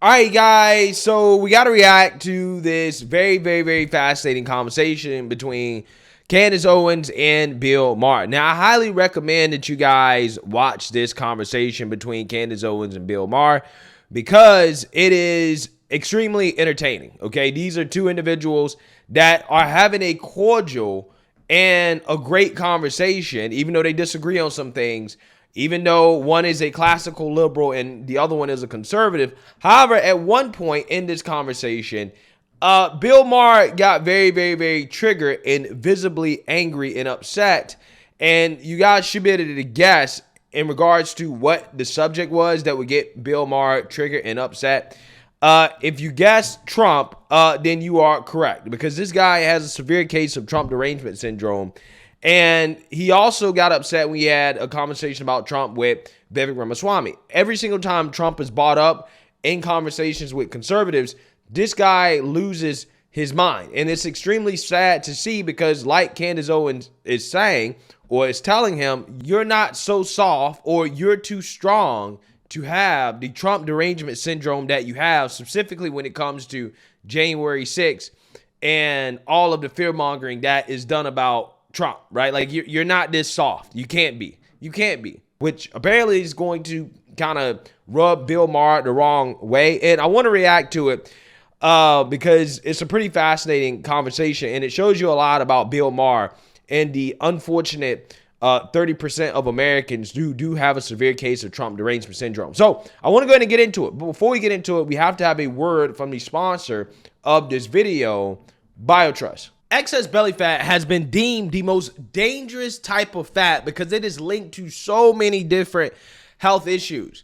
All right, guys, so we got to react to this very, very, very fascinating conversation between Candace Owens and Bill Maher. Now, I highly recommend that you guys watch this conversation between Candace Owens and Bill Maher because it is extremely entertaining, okay? These are two individuals that are having a cordial and a great conversation, even though they disagree on some things, even though one is a classical liberal and the other one is a conservative. However, at one point in this conversation, Bill Maher got very, very, very triggered and visibly angry and upset. And you guys should be able to guess in regards to what the subject was that would get Bill Maher triggered and upset. If you guess Trump, then you are correct, because this guy has a severe case of Trump derangement syndrome. And he also got upset when we had a conversation about Trump with Vivek Ramaswamy. Every single time Trump is brought up in conversations with conservatives, this guy loses his mind. And it's extremely sad to see because, like Candace Owens is saying, or is telling him, you're not so soft or you're too strong to have the Trump derangement syndrome that you have, specifically when it comes to January 6th and all of the fear mongering that is done about Trump, right? Like you're not this soft. You can't be, which apparently is going to kind of rub Bill Maher the wrong way. And I want to react to it because it's a pretty fascinating conversation and it shows you a lot about Bill Maher and the unfortunate 30% of Americans do have a severe case of Trump derangement syndrome. So I want to go ahead and get into it. But before we get into it, we have to have a word from the sponsor of this video, BioTrust. Excess belly fat has been deemed the most dangerous type of fat because it is linked to so many different health issues.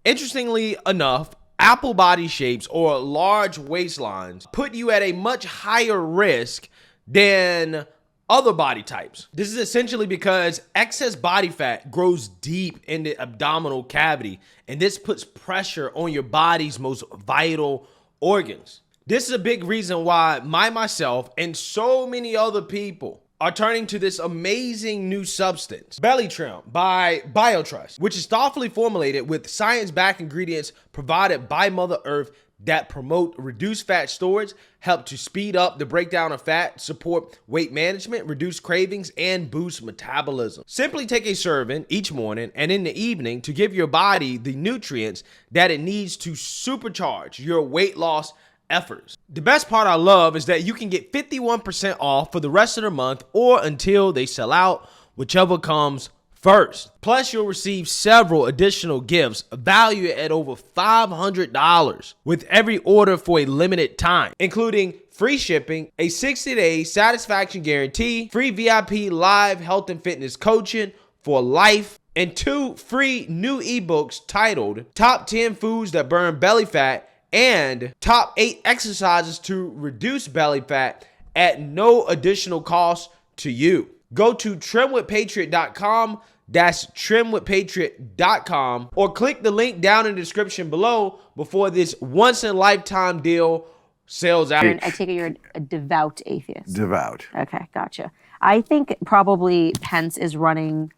Interestingly enough, apple body shapes or large waistlines put you at a much higher risk than other body types. This is essentially because excess body fat grows deep in the abdominal cavity, and this puts pressure on your body's most vital organs. This is a big reason why myself and so many other people are turning to this amazing new substance, Belly Trim by BioTrust, which is thoughtfully formulated with science-backed ingredients provided by Mother Earth that promote reduced fat storage, help to speed up the breakdown of fat, support weight management, reduce cravings, and boost metabolism. Simply take a serving each morning and in the evening to give your body the nutrients that it needs to supercharge your weight loss efforts. The best part I love is that you can get 51% off for the rest of the month or until they sell out, whichever comes first. Plus, you'll receive several additional gifts valued at over $500 with every order for a limited time, including free shipping, a 60-day satisfaction guarantee, free VIP live health and fitness coaching for life, and 2 free new ebooks titled Top 10 Foods That Burn Belly Fat and Top 8 Exercises to Reduce Belly Fat at no additional cost to you. Go to trimwithpatriot.com, that's trimwithpatriot.com, or click the link down in the description below before this once-in-a-lifetime deal sells out. I take it you're a devout atheist. Devout. Okay, gotcha. I think probably Pence is running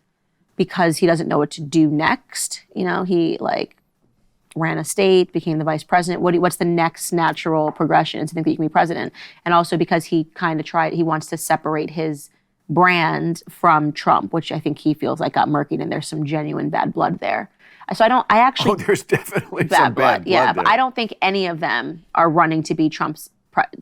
because he doesn't know what to do next. You know, he ran a state, became the vice president. What's the next natural progression to think that you can be president? And also because he wants to separate his brand from Trump, which I think he feels like got murkied and there's some genuine bad blood there. So there's definitely some bad blood yeah, there. But I don't think any of them are running to be Trump's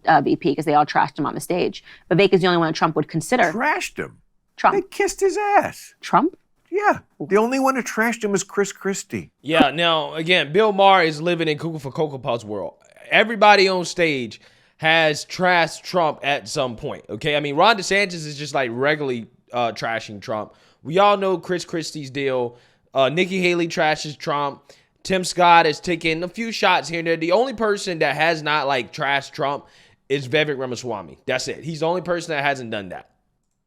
VP because they all trashed him on the stage. Vivek is the only one that Trump would consider. Trashed him? Trump. They kissed his ass. Trump? Yeah, the only one who trashed him was Chris Christie. Yeah, now, again, Bill Maher is living in Cuckoo for Cocoa Puffs world. Everybody on stage has trashed Trump at some point, okay? I mean, Ron DeSantis is just like regularly trashing Trump. We all know Chris Christie's deal. Nikki Haley trashes Trump. Tim Scott is taking a few shots here and there. The only person that has not trashed Trump is Vivek Ramaswamy. That's it. He's the only person that hasn't done that.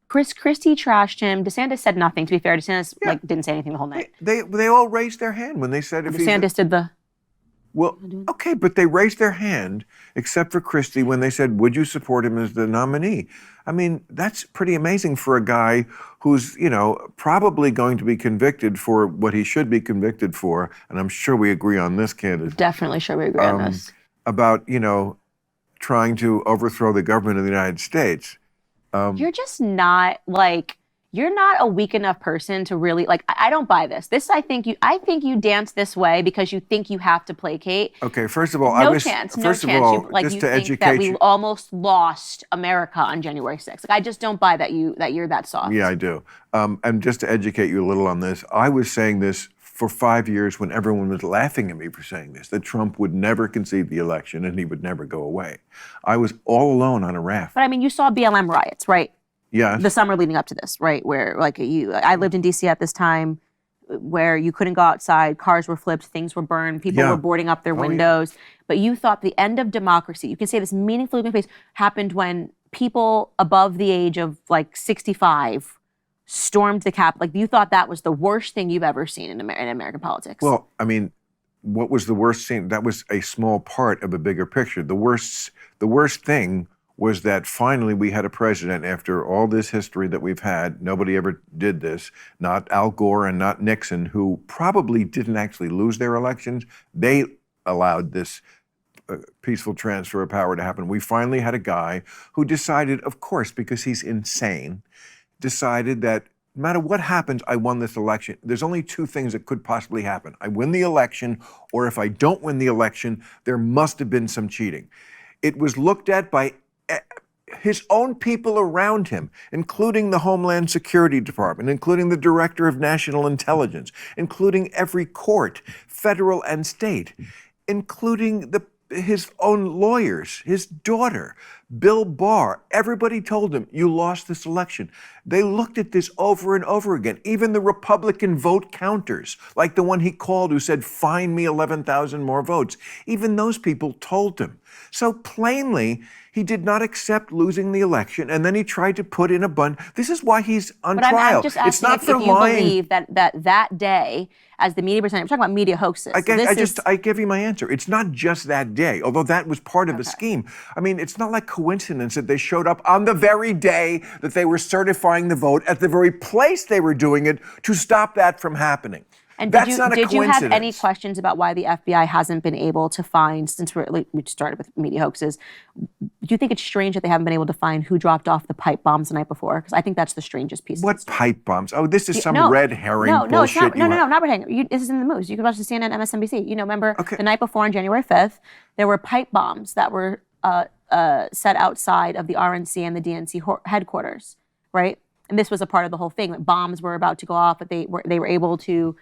Chris Christie trashed him. DeSantis said nothing. To be fair, DeSantis didn't say anything the whole night. They all raised their hand when they said if DeSantis did the Well, okay, but they raised their hand, except for Christie, when they said, would you support him as the nominee? I mean, that's pretty amazing for a guy who's, probably going to be convicted for what he should be convicted for. And I'm sure we agree on this, Candace. Definitely sure we agree on this. About, trying to overthrow the government of the United States. You're just not you're not a weak enough person to really I don't buy this. I think you dance this way because you think you have to placate. Okay, first of all, no chance. Just you think to educate that we almost lost America on January 6th. I just don't buy that you're that soft. Yeah, I do. And just to educate you a little on this, I was saying this for 5 years when everyone was laughing at me for saying this, that Trump would never concede the election and he would never go away. I was all alone on a raft. But I mean, you saw BLM riots, right? Yeah. The summer leading up to this, right? Where I lived in DC at this time, where you couldn't go outside, cars were flipped, things were burned, people were boarding up their windows. Yeah. But you thought the end of democracy, you can say this meaningfully in face, happened when people above the age of 65 stormed the Capitol. You thought that was the worst thing you've ever seen in American politics. Well, I mean, what was the worst scene? That was a small part of a bigger picture. The worst thing was that finally we had a president, after all this history that we've had, nobody ever did this, not Al Gore and not Nixon, who probably didn't actually lose their elections. They allowed this peaceful transfer of power to happen. We finally had a guy who decided, of course, because he's insane, decided that no matter what happens, I won this election. There's only two things that could possibly happen. I win the election, or if I don't win the election, there must have been some cheating. It was looked at by his own people around him, including the Homeland Security Department, including the Director of National Intelligence, including every court, federal and state, including his own lawyers, his daughter, Bill Maher. Everybody told him, you lost this election. They looked at this over and over again. Even the Republican vote counters, like the one he called who said, find me 11,000 more votes. Even those people told him. So plainly, he did not accept losing the election, and then he tried to put in a bunch. This is why he's on trial. I'm just asking it's not if for you lying. believe that day, as the media presenter, we're talking about media hoaxes. I give you my answer. It's not just that day, although that was part of the scheme. I mean, it's not like coincidence that they showed up on the very day that they were certifying the vote at the very place they were doing it to stop that from happening. And That's did not a you coincidence. have any questions about why the FBI hasn't been able to find, since we started with media hoaxes, do you think it's strange that they haven't been able to find who dropped off the pipe bombs the night before? Because I think that's the strangest piece. What pipe bombs? Oh, this is some red herring bullshit. No, it's not. No, not red herring. This is in the news. You can watch the CNN, MSNBC. Remember the night before on January 5th, there were pipe bombs that were set outside of the RNC and the DNC headquarters, right? And this was a part of the whole thing. Like bombs were about to go off, but they were able to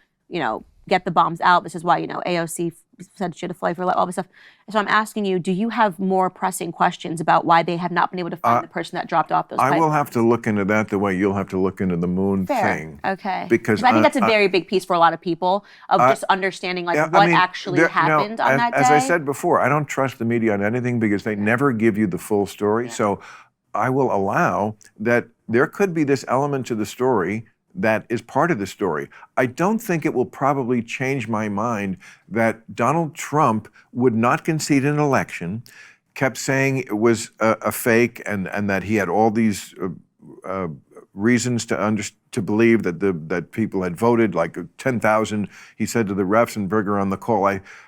get the bombs out. This is why, AOC said she had to fly for all this stuff. So I'm asking you, do you have more pressing questions about why they have not been able to find the person that dropped off those I will have to look into that the way you'll have to look into the moon thing. Okay. Because I think that's a very big piece for a lot of people of just understanding what actually happened on that day. As I said before, I don't trust the media on anything because they never give you the full story. Yeah. So I will allow that there could be this element to the story that is part of the story. I don't think it will probably change my mind that Donald Trump would not concede an election, kept saying it was a fake and that he had all these reasons to believe that people had voted, like 10,000. He said to the Raffensperger on the call,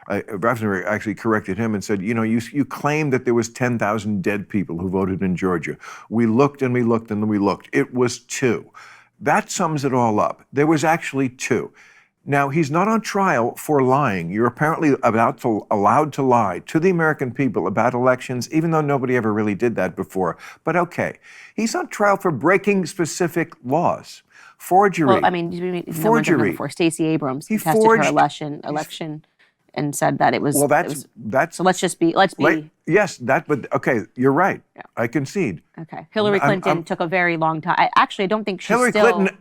Raffensperger actually corrected him and said, you claimed that there was 10,000 dead people who voted in Georgia. We looked and we looked and we looked. It was 2. That sums it all up. There was actually 2. Now, he's not on trial for lying. You're apparently allowed to lie to the American people about elections, even though nobody ever really did that before. But okay, he's on trial for breaking specific laws. Forgery. Well, I mean, forgery. Before Stacey Abrams contested her election and said that it was. Well, that's. So let's be. Yes, but okay, you're right. Yeah. I concede. Okay, Hillary Clinton took a very long time. I don't think Hillary Clinton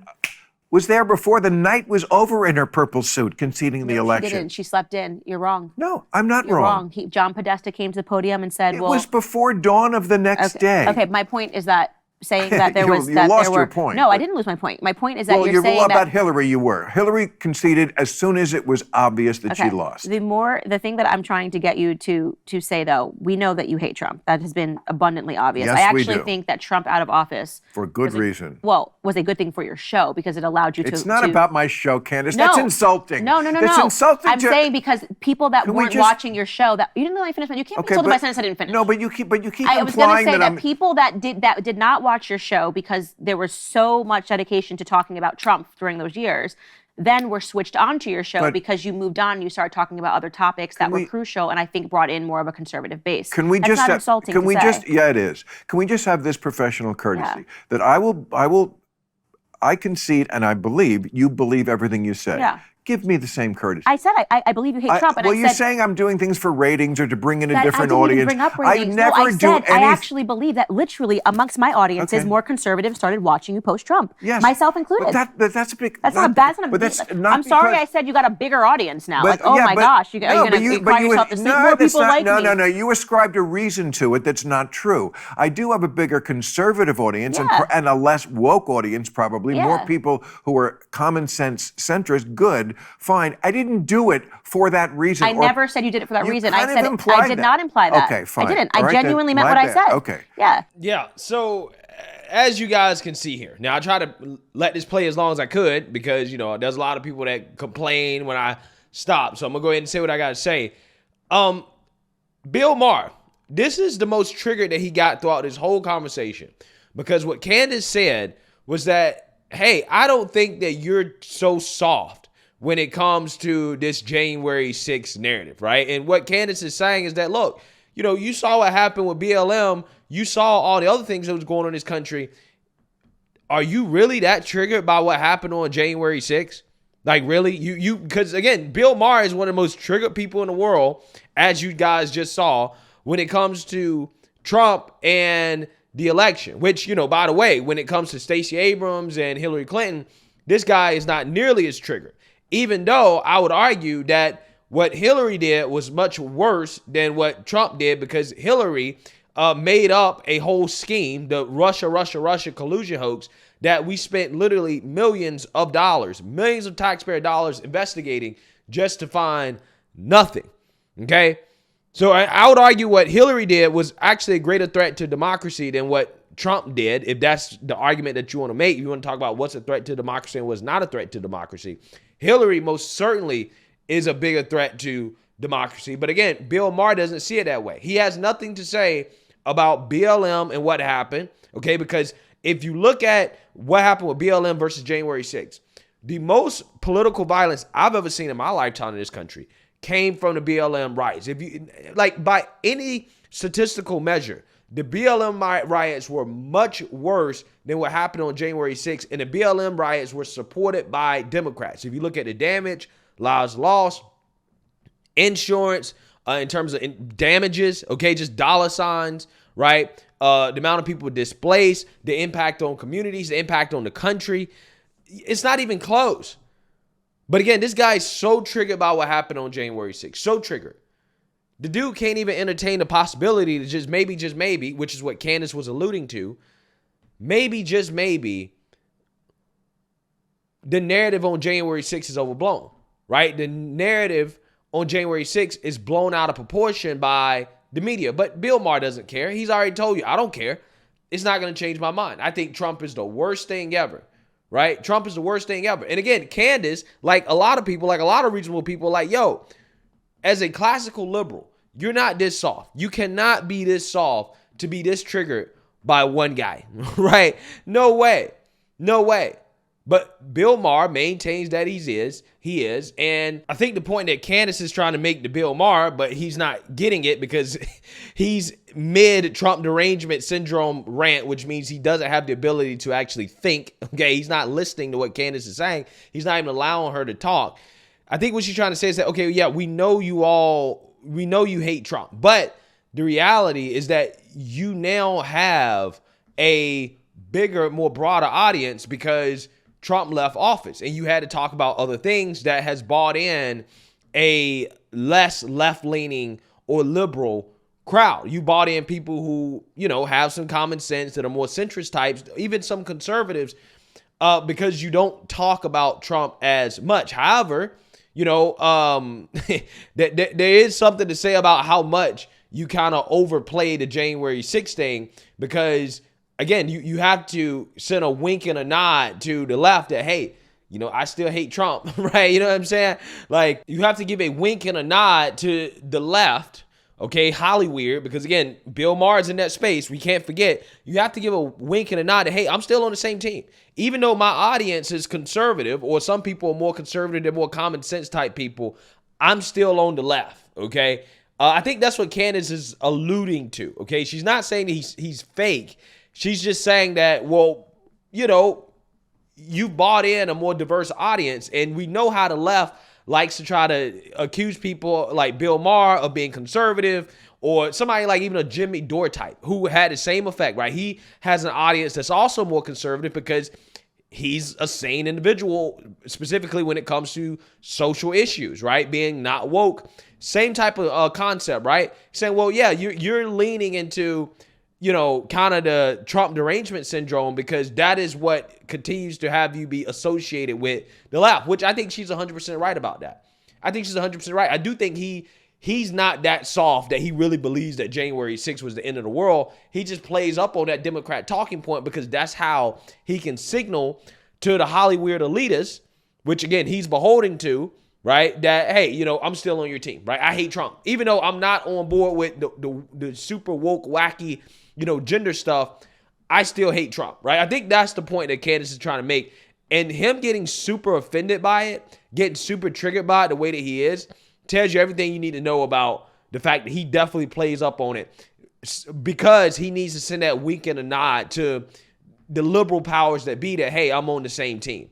was there before the night was over in her purple suit conceding the election. She didn't. She slept in. You're wrong. No, I'm not You're wrong. John Podesta came to the podium and said, it was before dawn of the next day. Okay, my point is that saying that there was You that lost there were your point, no, I but- didn't lose my point. My point is that Well, you're saying about that Hillary, you were. Hillary conceded as soon as it was obvious that she lost. The thing that I'm trying to get you to say though, we know that you hate Trump. That has been abundantly obvious. Yes, I we actually do. think that Trump out of office For good reason. was a good thing for your show because it allowed you to. It's not to, about my show, Candace. No. That's insulting. No. That's insulting. I'm saying because people that we weren't just- watching your show, that you didn't let me finish. You can't be insulted by saying I didn't finish. No, but you keep I was going to implying say that that I'm. people that did not watch your show because there was so much dedication to talking about Trump during those years, then were switched onto your show But- because you moved on and you started talking about other topics that were crucial and I think brought in more of a conservative base. Can we That's just not have, insulting can to we say. just yeah it is. Can we just have this professional courtesy that I concede and I believe you believe everything you say. Yeah. Give me the same courtesy. I said I believe you hate Trump, and well, I you're said saying I'm doing things for ratings or to bring in a that different I didn't audience. even bring up ratings. I never I do said any. I actually believe that literally amongst my audiences, Okay. more conservatives started watching you post Trump. Yes. Myself included. But that's a big. That's not a bad. But that's not. I'm sorry, because- I said you got a bigger audience now. But- Like, oh yeah, my but- gosh, are you no, going but to cry yourself to sleep? no, More that's people not- like no, me. No, you ascribed a reason to it that's not true. I do have a bigger conservative audience Yeah. and a less woke audience, probably. More Yeah. people who are common sense centrist. Good, fine. I didn't do it for that reason. I never said you did it for that You reason. kind I of said implied I did that. not imply that. Okay, fine. I didn't. All I right, then, genuinely meant my what I bad. said. Okay. Yeah. Yeah, so as you guys can see here, now I try to let this play as long as I could because, there's a lot of people that complain when I stop. So I'm going to go ahead and say what I got to say. Bill Maher, this is the most triggered that he got throughout this whole conversation because what Candace said was that, hey, I don't think that you're so soft when it comes to this January 6th narrative, right? And what Candace is saying is that, look, you saw what happened with BLM. You saw all the other things that was going on in this country. Are you really that triggered by what happened on January 6th? Like, really? Because, again, Bill Maher is one of the most triggered people in the world, as you guys just saw, when it comes to Trump and the election, which, by the way, when it comes to Stacey Abrams and Hillary Clinton, this guy is not nearly as triggered. Even though I would argue that what Hillary did was much worse than what Trump did because Hillary made up a whole scheme, the Russia collusion hoax, that we spent literally millions of taxpayer dollars investigating just to find nothing. Okay? So I would argue what Hillary did was actually a greater threat to democracy than what Trump did, if that's the argument that you want to make. If you want to talk about what's a threat to democracy and what's not a threat to democracy, Hillary most certainly is a bigger threat to democracy. But again, Bill Maher doesn't see it that way. He has nothing to say about BLM and what happened, okay? Because if you look at what happened with BLM versus January 6th, the most political violence I've ever seen in my lifetime in this country came from the BLM riots. If you, like, by any statistical measure, the BLM riots were much worse than what happened on January 6th, and the BLM riots were supported by Democrats. If you look at the damage, lives lost, insurance, in terms of damages, okay, just dollar signs, right? The amount of people displaced, the impact on communities, the impact on the country, it's not even close. But again, this guy is so triggered by what happened on January 6th, so triggered. The dude can't even entertain the possibility to just maybe, which is what Candace was alluding to, just maybe, the narrative on January 6th is overblown, right? The narrative on January 6th is blown out of proportion by the media. But Bill Maher doesn't care. He's already told you, I don't care. It's not going to change my mind. I think Trump is the worst thing ever, right? Trump is the worst thing ever. And again, Candace, like a lot of people, like a lot of reasonable people, like, yo, as a classical liberal, you're not this soft. You cannot be this soft to be this triggered by one guy, right? No way. No way. But Bill Maher maintains that he is. And I think the point that Candace is trying to make to Bill Maher, but he's not getting it because he's mid-Trump derangement syndrome rant, which means he doesn't have the ability to actually think, okay? He's not listening to what Candace is saying. He's not even allowing her to talk. I think what she's trying to say is that, okay, yeah, we know you hate Trump, but the reality is that you now have a bigger, more broader audience because Trump left office and you had to talk about other things that has brought in a less left-leaning or liberal crowd. You bought in people who, you know, have some common sense, that are more centrist types, even some conservatives, because you don't talk about Trump as much. However, you know, there is something to say about how much you kind of overplay the January 6th thing, because again, you have to send a wink and a nod to the left that, hey, you know, I still hate Trump, right? You know what I'm saying? Like, you have to give a wink and a nod to the left, okay? Hollywood, because again, Bill Maher's in that space. We can't forget. You have to give a wink and a nod to, hey, I'm still on the same team. Even though my audience is conservative, or some people are more conservative, they're more common sense type people, I'm still on the left, okay? I think that's what Candace is alluding to, okay? She's not saying that he's fake. She's just saying that, well, you know, you bought in a more diverse audience, and we know how the left likes to try to accuse people like Bill Maher of being conservative, or somebody like even a Jimmy Dore type who had the same effect, right? He has an audience that's also more conservative because he's a sane individual, specifically when it comes to social issues, right? Being not woke, same type of concept, right? Saying, well, yeah, you're leaning into, you know, kind of the Trump derangement syndrome, because that is what continues to have you be associated with the left, which I think she's 100% right about that. I think she's 100% right. I do think he's not that soft that he really believes that January 6th was the end of the world. He just plays up on that Democrat talking point, because that's how he can signal to the Hollywood elitists, which again, he's beholden to, right? That, hey, you know, I'm still on your team, right? I hate Trump. Even though I'm not on board with the super woke, wacky, you know, gender stuff, I still hate Trump, right? I think that's the point that Candace is trying to make. And him getting super offended by it, getting super triggered by it the way that he is, tells you everything you need to know about the fact that he definitely plays up on it, because he needs to send that wink and a nod to the liberal powers that be that, hey, I'm on the same team.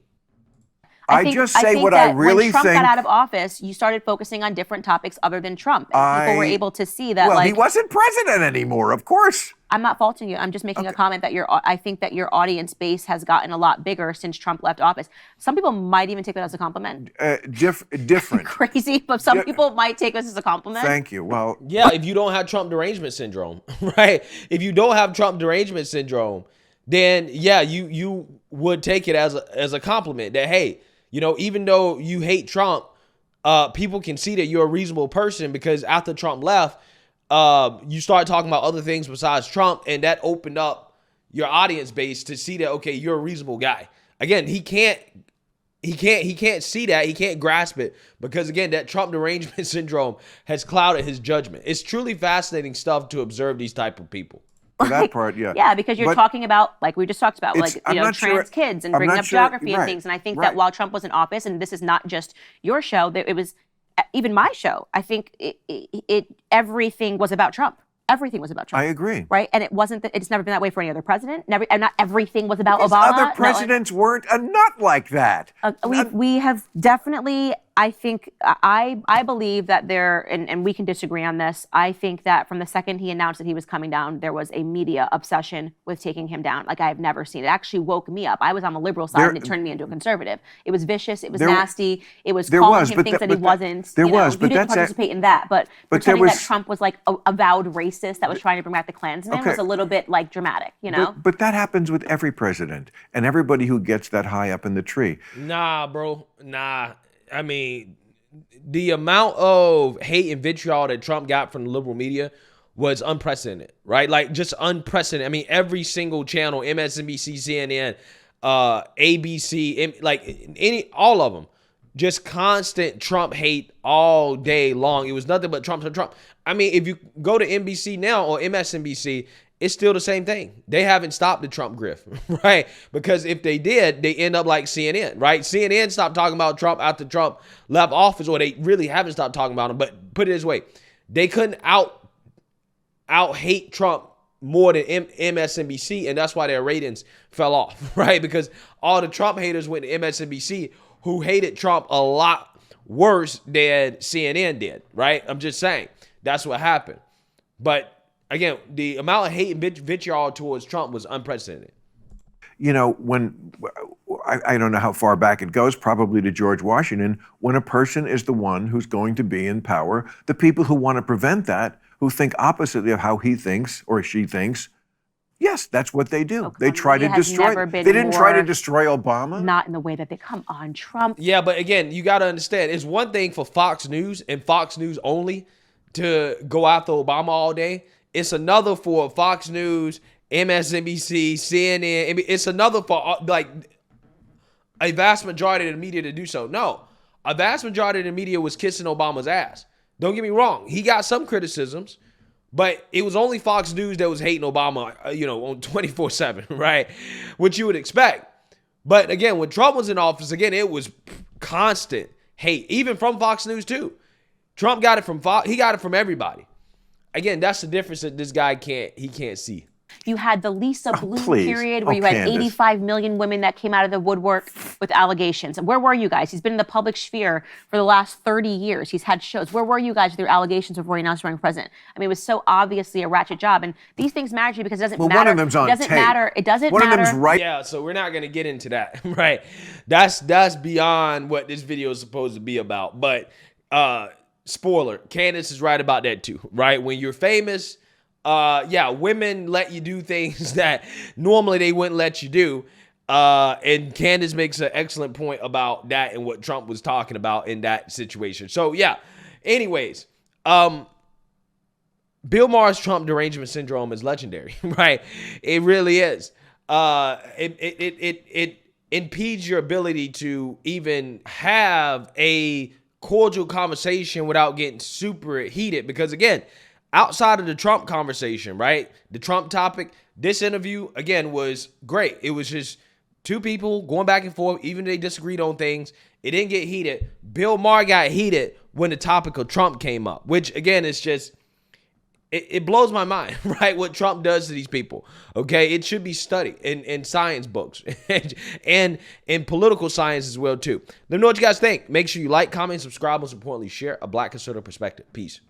I think what I really when Trump think. got out of office, you started focusing on different topics other than Trump. And people were able to see that. Well, like, he wasn't president anymore, of course. I'm not faulting you. I'm just making a comment that I think that your audience base has gotten a lot bigger since Trump left office. Some people might even take that as a compliment. Different. Crazy, but some people might take this as a compliment. Thank you. Well, yeah, if you don't have Trump derangement syndrome, right? If you don't have Trump derangement syndrome, then yeah, you would take it as a compliment that, hey, you know, even though you hate Trump, people can see that you're a reasonable person, because after Trump left, you start talking about other things besides Trump, and that opened up your audience base to see that, okay, you're a reasonable guy. Again, he can't see that. He can't grasp it, because again, that Trump derangement syndrome has clouded his judgment. It's truly fascinating stuff to observe these type of people. For that part, yeah. Yeah, because you're talking about, like we just talked about, like, you know, trans kids and bringing up geography and things. And I think that while Trump was in office, and this is not just your show, it was even my show, I think everything was about Trump. Everything was about Trump. I agree. Right? And it wasn't. It's never been that way for any other president. Never, and not everything was about Because Obama. other presidents weren't a nut like that. We have definitely. I think I believe that and we can disagree on this. I think that from the second he announced that he was coming down, there was a media obsession with taking him down like I've never seen. It actually woke me up. I was on the liberal side, and it turned me into a conservative. It was vicious. It was nasty. It was calling him things that he wasn't. There was, you but didn't that's participate in that. But pretending that Trump was like a avowed racist that was trying to bring back the Klansmen was a little bit like dramatic, you know. But that happens with every president and everybody who gets that high up in the tree. Nah, bro. Nah. I mean, the amount of hate and vitriol that Trump got from the liberal media was unprecedented, right? Like, just unprecedented. I mean, every single channel, MSNBC, CNN, ABC, all of them, just constant Trump hate all day long. It was nothing but Trump. I mean, if you go to NBC now or MSNBC, it's still the same thing. They haven't stopped the Trump grift, right? Because if they did, they end up like CNN, right? CNN stopped talking about Trump after Trump left office, or they really haven't stopped talking about him. But put it this way, they couldn't out hate Trump more than MSNBC, and that's why their ratings fell off, right? Because all the Trump haters went to MSNBC, who hated Trump a lot worse than CNN did, right? I'm just saying. That's what happened. But again, the amount of hate and vitriol towards Trump was unprecedented. You know, when I don't know how far back it goes, probably to George Washington, when a person is the one who's going to be in power, the people who want to prevent that, who think oppositely of how he thinks or she thinks, yes, that's what they do. They try to destroy. They didn't try to destroy Obama. Not in the way that they come on Trump. Yeah, but again, you got to understand, it's one thing for Fox News and Fox News only to go after Obama all day. It's another for Fox News, MSNBC, CNN. It's another for like a vast majority of the media to do so. No, a vast majority of the media was kissing Obama's ass. Don't get me wrong. He got some criticisms, but it was only Fox News that was hating Obama, on 24/7, right? Which you would expect. But again, when Trump was in office, again, it was constant hate, even from Fox News too. Trump got it from Fox. He got it from everybody. Again, that's the difference that this guy can't see. You had the Lisa Bloom period where you had Candace. 85 million women that came out of the woodwork with allegations. Where were you guys? He's been in the public sphere for the last 30 years. He's had shows. Where were you guys with your allegations before he announced running president? I mean, it was so obviously a ratchet job. And these things matter to you because it doesn't matter. One of them's on It doesn't tape. matter. It doesn't One matter. of them's right. Yeah, so we're not going to get into that, right? That's beyond what this video is supposed to be about. But spoiler, Candace is right about that too, right? When you're famous, women let you do things that normally they wouldn't let you do. And Candace makes an excellent point about that and what Trump was talking about in that situation. So yeah, anyways, Bill Maher's Trump derangement syndrome is legendary, right? It really is. It impedes your ability to even have a cordial conversation without getting super heated. Because again, outside of the Trump conversation, right? The Trump topic, this interview, again, was great. It was just two people going back and forth, even if they disagreed on things. It didn't get heated. Bill Maher got heated when the topic of Trump came up, which, again, is just, it blows my mind, right? What Trump does to these people, okay? It should be studied in science books and in political science as well, too. Let me know what you guys think. Make sure you like, comment, subscribe, most importantly, share a Black conservative perspective. Peace.